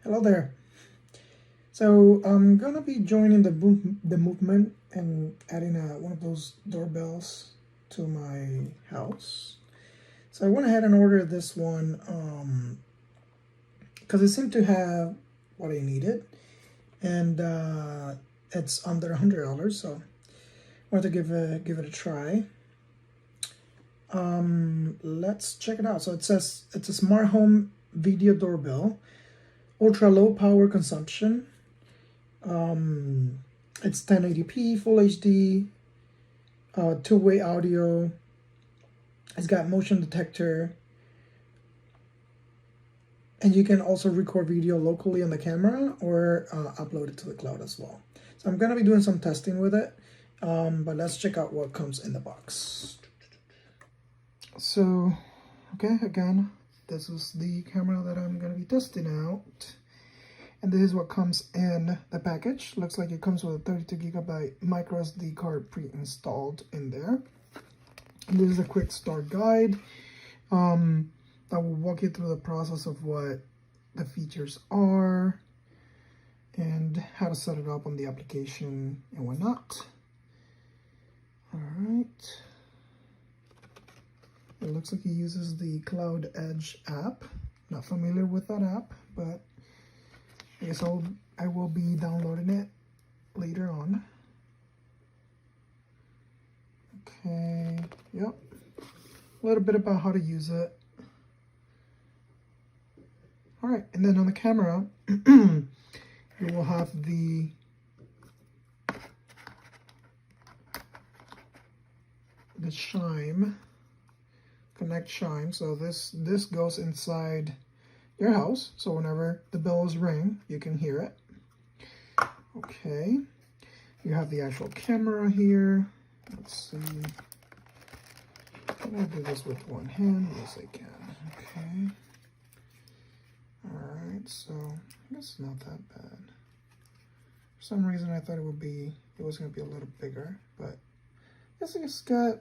Hello there. So I'm gonna be joining the movement and adding one of those doorbells to my house. So I went ahead and ordered this one because it seemed to have what I needed, and it's under $100. So I wanted to give it a try. Let's check it out. So it says it's a smart home video doorbell, ultra low power consumption. It's 1080p, full HD, two-way audio. It's got motion detector, and you can also record video locally on the camera or upload it to the cloud as well. So I'm gonna be doing some testing with it, but let's check out what comes in the box. So, okay, again, this is the camera that I'm gonna be testing out. And this is what comes in the package. Looks like it comes with a 32GB micro SD card pre-installed in there. And this is a quick start guide that will walk you through the process of what the features are and how to set it up on the application and whatnot. All right. It looks like it uses the Cloud Edge app. Not familiar with that app, but I guess I will be downloading it later on. Okay, yep. A little bit about how to use it. All right, and then on the camera, you will have the Chime, Connect Chime. So this goes inside your house, so whenever the bells ring, you can hear it. Okay, you have the actual camera here. Let's see. Can I do this with one hand? Yes, I can. Okay. All right, so I guess it's not that bad. For some reason, I thought it was going to be a little bigger, but I guess it's got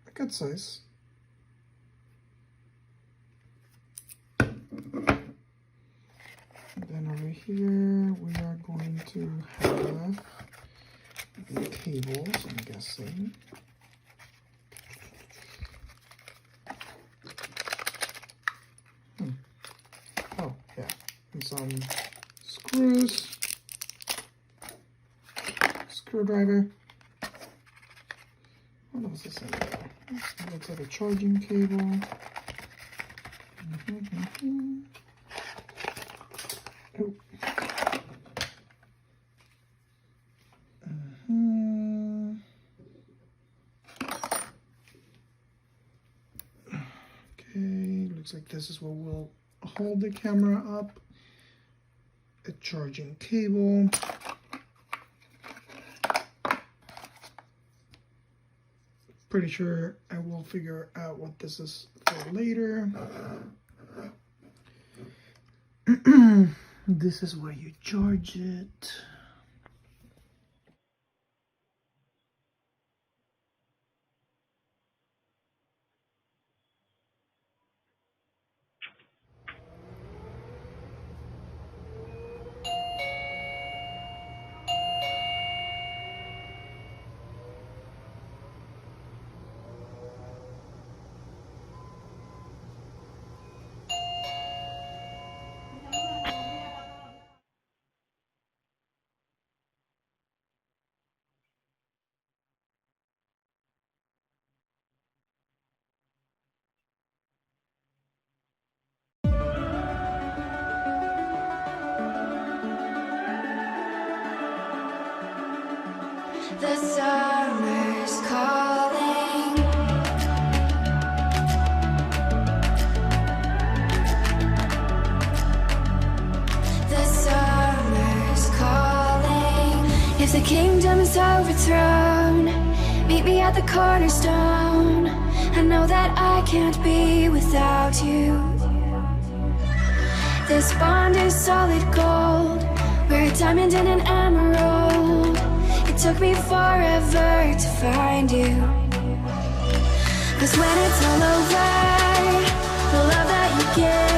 a good size. And then over here, we are going to have the cables, I'm guessing. Oh, yeah. And some screws, screwdriver. What else is in there? It looks like a charging cable. Oh. Okay, looks like this is what will hold the camera up. A charging cable. Pretty sure I will figure out what this is for later. This is where you charge it. The summer's calling. The summer's calling. If the kingdom is overthrown, meet me at the cornerstone. I know that I can't be without you. This bond is solid gold. We're a diamond and an emerald. Took me forever to find you. 'Cause when it's all over, the love that you give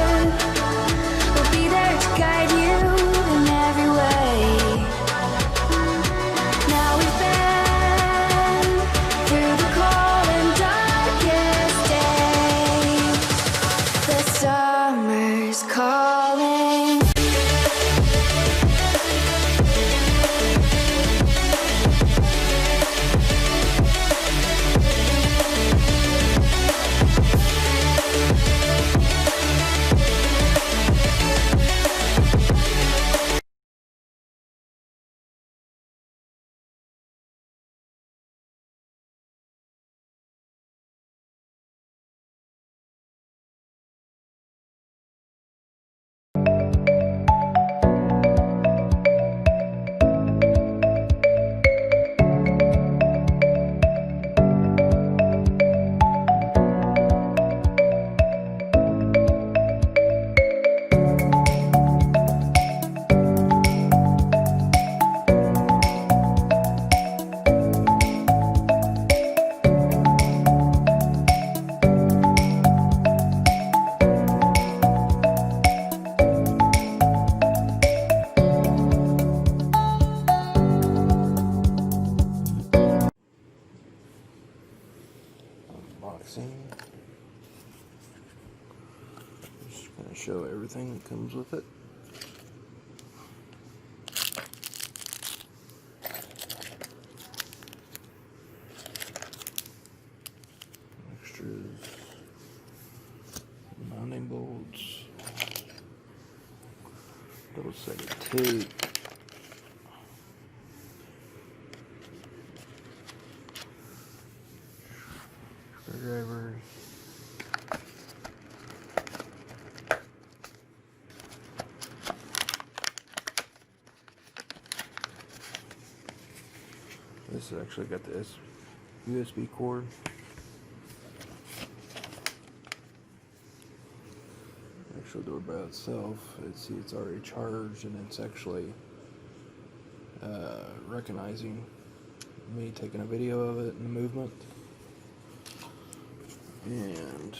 Gonna show everything that comes with it. Extras, mounting bolts, double sided tape, screwdrivers, this has actually got this USB cord. Actual doorbell itself, it's already charged, and it's actually recognizing me taking a video of it and the movement. And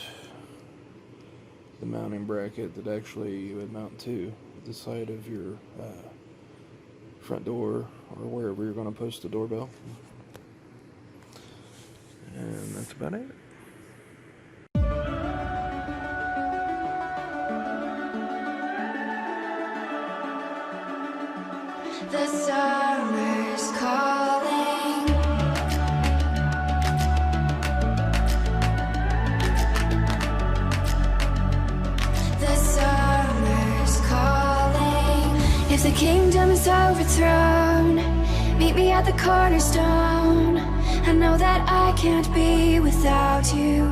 the mounting bracket that actually you would mount to the side of your front door or wherever you're going to post the doorbell. And that's about it. The summer's calling. The summer's calling. If the kingdom is overthrown, meet me at the cornerstone. I know that I can't be without you.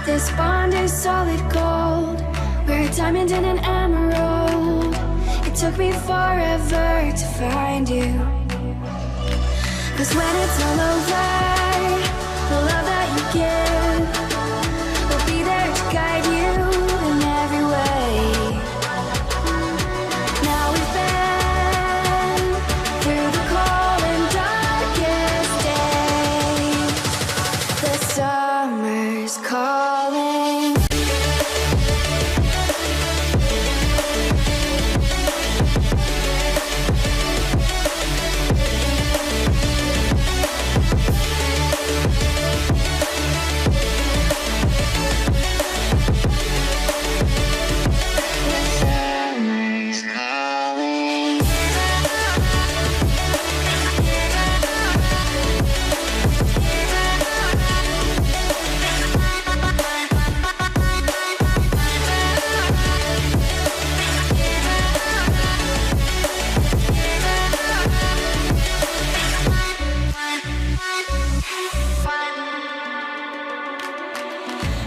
This bond is solid gold. We're a diamond and an emerald. It took me forever to find you. 'Cause when it's all over, the love that you give will be there to guide you in every way. Now we've been through the cold and darkest days. The summer's calling.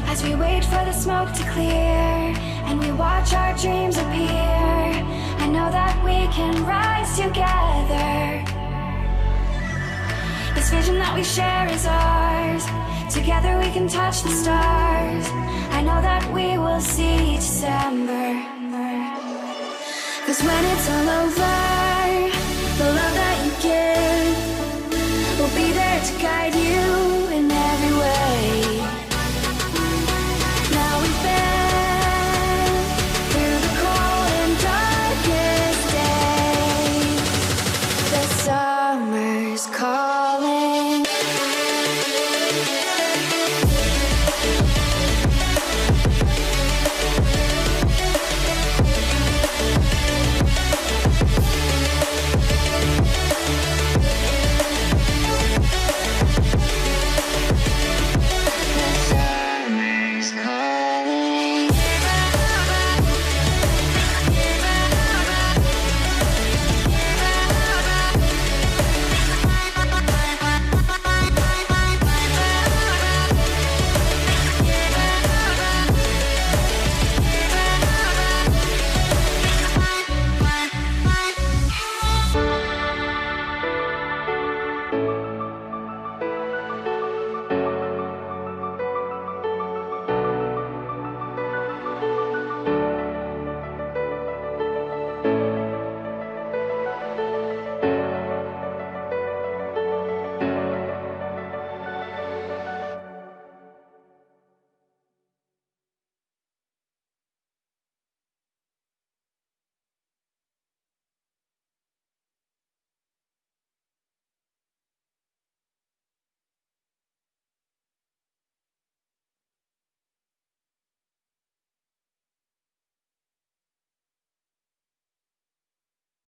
As we wait for the smoke to clear and we watch our dreams appear, I know that we can rise together. This vision that we share is ours. Together we can touch the stars. I know that we will see December. 'Cause when it's all over,